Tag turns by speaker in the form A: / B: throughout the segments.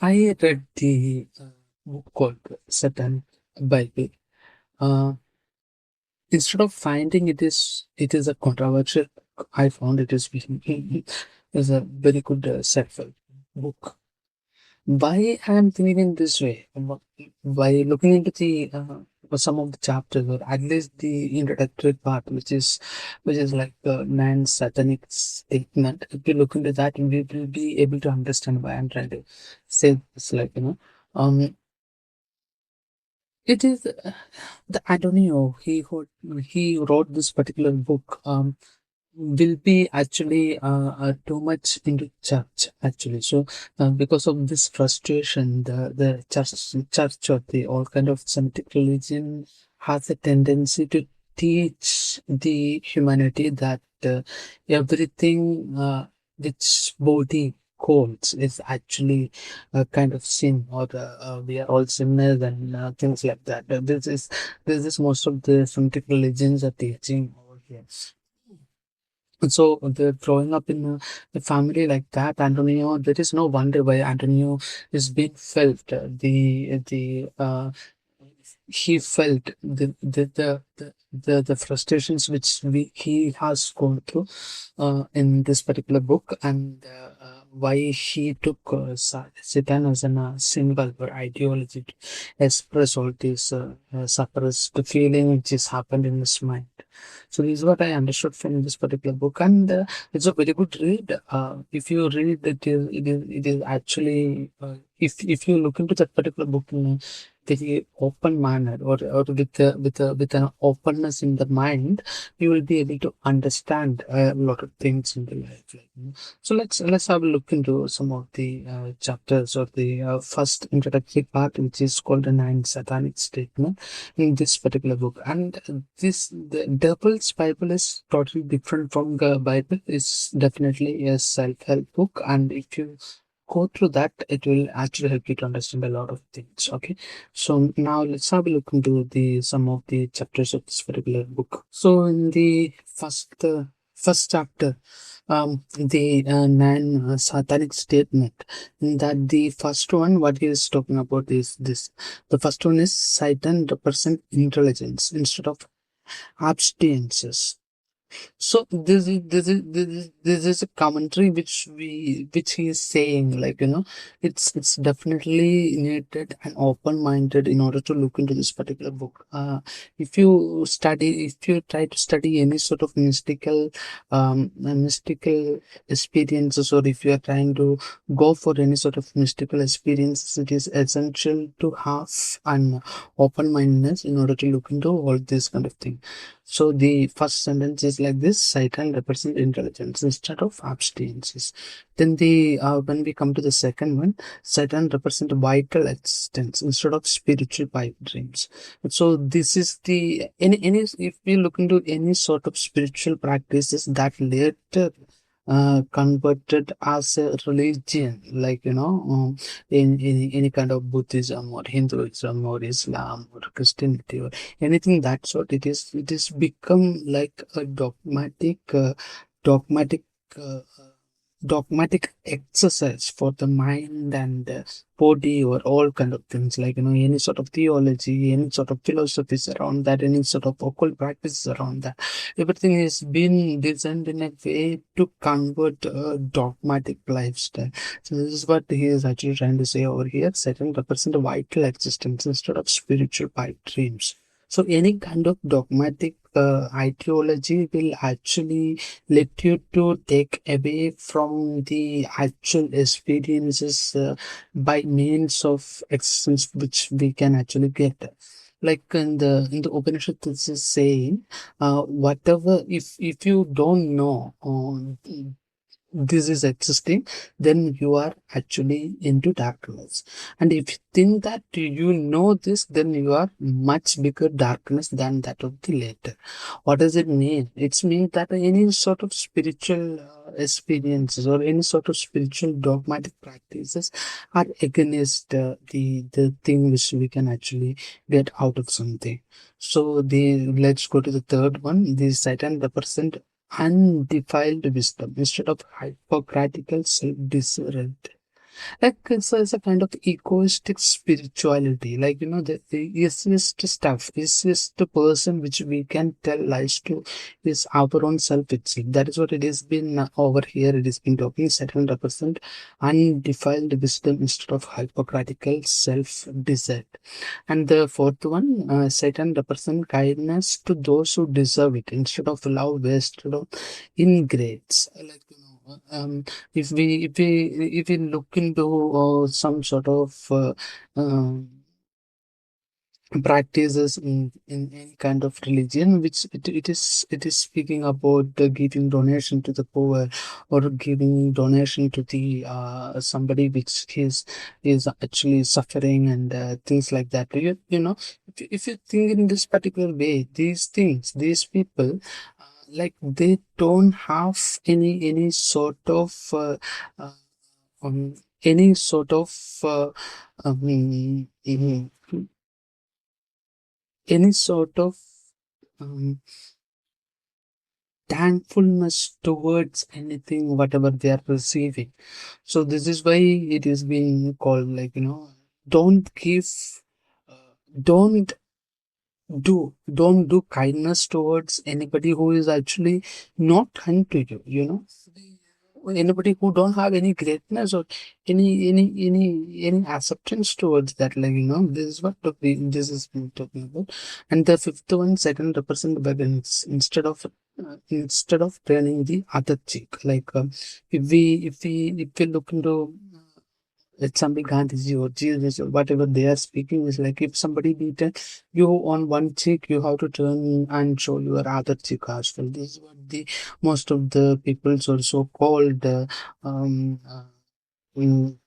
A: I read the book called Satanic Bible. Uh, Instead of finding it is a controversial book, I found it is a very good self-help book. Why I am thinking this way? By looking into the some of the chapters, or at least the introductory part, which is like the nine satanic statement. If you look into that, we will be able to understand why I'm trying to say this. It is the Antonio. He wrote this particular book. Will be actually too much into church actually. So because of this frustration, the church or the all kind of Semitic religion has a tendency to teach the humanity that everything which body calls is actually a kind of sin, or we are all sinners and things like that. This is most of the Semitic religions are teaching over here. So the growing up in a family like that, Antonio, there is no wonder why Antonio is being felt. He felt the frustrations which he has gone through in this particular book, and why he took Satan as a symbol or ideology to express all these suppressed feeling which has happened in his mind. So this is what I understood from this particular book, and it's a very good read. If you read it is actually if you look into that particular book in a very open manner, or with an openness in the mind, you will be able to understand a lot of things in the life. So let's have a look into some of the chapters of the first introductory part, which is called the nine satanic statement in this particular book. And the devil's Bible is totally different from the Bible. It's definitely a self-help book, and if you go through that, it will actually help you to understand a lot of things. Okay, so now let's have a look into the some of the chapters of this particular book. So in the first chapter, the nine satanic statement, that the first one, what he is talking about is this. The first one is Satan represent intelligence instead of abstinences. So this is a commentary which he is saying, it's definitely needed and open minded in order to look into this particular book. If you try to study any sort of mystical experiences, or if you are trying to go for any sort of mystical experiences, it is essential to have an open mindedness in order to look into all this kind of thing. So the first sentence is like this: Satan represents intelligence instead of abstinences. Then the when we come to the second one, Satan represents vital existence instead of spiritual pipe dreams. So this is the any if we look into any sort of spiritual practices that later converted as a religion, in any kind of Buddhism or Hinduism or Islam or Christianity or anything that sort. It is become like a dogmatic uh, dogmatic exercise for the mind and body, or all kind of things, any sort of theology, any sort of philosophies around that, any sort of occult practices around that. Everything has been designed in a way to convert a dogmatic lifestyle. So this is what he is actually trying to say over here. Satan represent a vital existence instead of spiritual pipe dreams. So any kind of dogmatic ideology will actually let you to take away from the actual experiences by means of existence which we can actually get. Like in the Upanishad, this is saying, whatever, if you don't know this is existing, then you are actually into darkness. And if you think that you know this, then you are much bigger darkness than that of the later. What does it mean? It means that any sort of spiritual experiences, or any sort of spiritual dogmatic practices, are against the thing which we can actually get out of something. So the let's go to the third one. The Satan represent undefiled wisdom instead of hypocritical self-discernment. Like it's a kind of egoistic spirituality, like the easiest stuff, easiest person which we can tell lies to is our own self itself. That is what it has been over here. It has been talking Satan represent undefiled wisdom instead of hypocritical self desert. And the fourth one, Satan represent kindness to those who deserve it instead of love wasted on ingrates. Like if we look into some sort of um, practices in any kind of religion, which it is speaking about the giving donation to the poor, or giving donation to the somebody which is actually suffering, and things like that. If you think in this particular way, these things, these people, like they don't have any sort of uh, um, any sort of um, mm, any sort of um, thankfulness towards anything whatever they are receiving. So this is why it is being called, like, don't give, uh, don't don't do kindness towards anybody who is actually not kind to you, anybody who don't have any greatness or any acceptance towards that, like, this is what this is been talking about. And the fifth one, Satan represent begins instead of turning the other cheek. Like, if we look into it's something Gandhiji or Jesus or whatever they are speaking, is like, if somebody beaten you on one cheek, you have to turn and show your other cheek as well. This is what the most of the peoples also called um, in,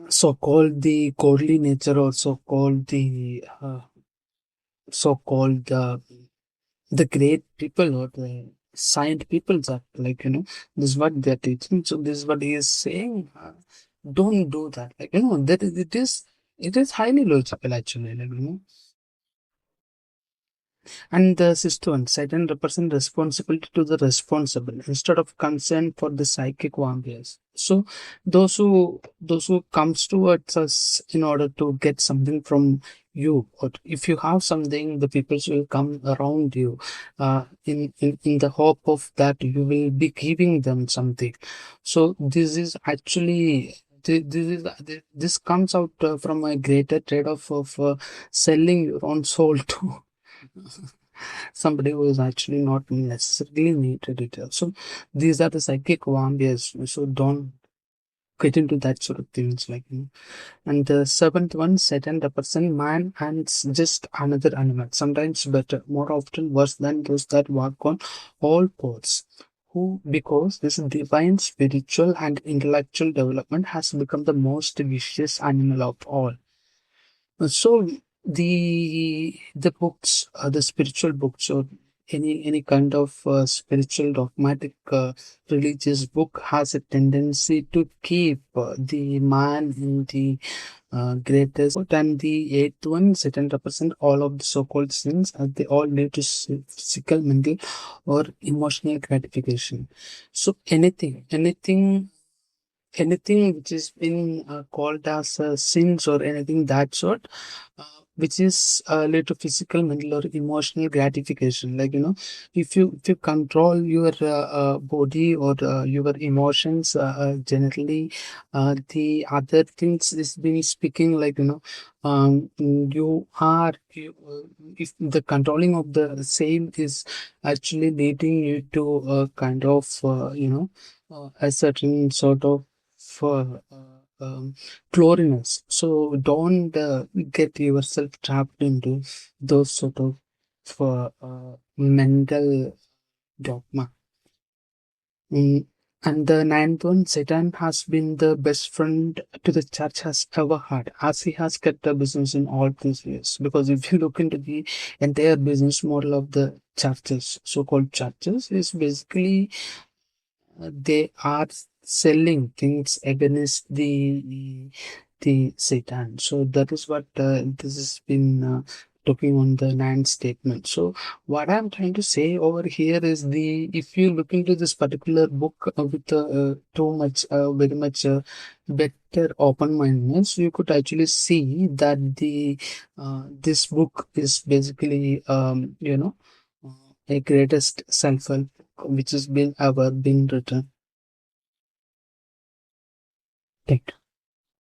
A: so called the godly nature, also called the so called the great people or the saint people, that, like, this is what they're teaching. So this is what he is saying. Don't do that. Like, that it is highly logical, actually. Like, and the sixth one, Satan represents responsibility to the responsible instead of concern for the psychic vampires. So those who comes towards us in order to get something from you, or if you have something, the people will come around you, in the hope of that you will be giving them something. So this is actually. This comes out from a greater trade of selling your own soul to somebody who is actually not necessarily needed it. So these are the psychic vampires. So don't get into that sort of things, like, And the seventh one, Satan represent man and it's just another animal. Sometimes better, more often worse than those that walk on all fours. Who, because this divine spiritual and intellectual development has become the most vicious animal of all. So the books, the spiritual books, or any kind of spiritual dogmatic religious book has a tendency to keep the man in the greatest. And the eighth one, Satan represent all of the so-called sins, as they all lead to physical, mental, or emotional gratification. So anything which is been called as sins or anything that sort, which is related to physical, mental, or emotional gratification. Like, if you control your body or your emotions, generally, the other things is being speaking, like, if the controlling of the same is actually leading you to a kind of a certain sort of for chlorines. So don't get yourself trapped into those sort of mental dogma. Mm. And the ninth one, Satan has been the best friend to the church has ever had, as he has kept the business in all these years. Because if you look into the entire business model of the churches, so-called churches, is basically they are selling things against the Satan. So that is what this has been looking on the nine statement. So what I'm trying to say over here is, the if you look into this particular book with too much very much better open mindedness, you could actually see that the this book is basically a greatest self-help which has been ever been written. Thank you.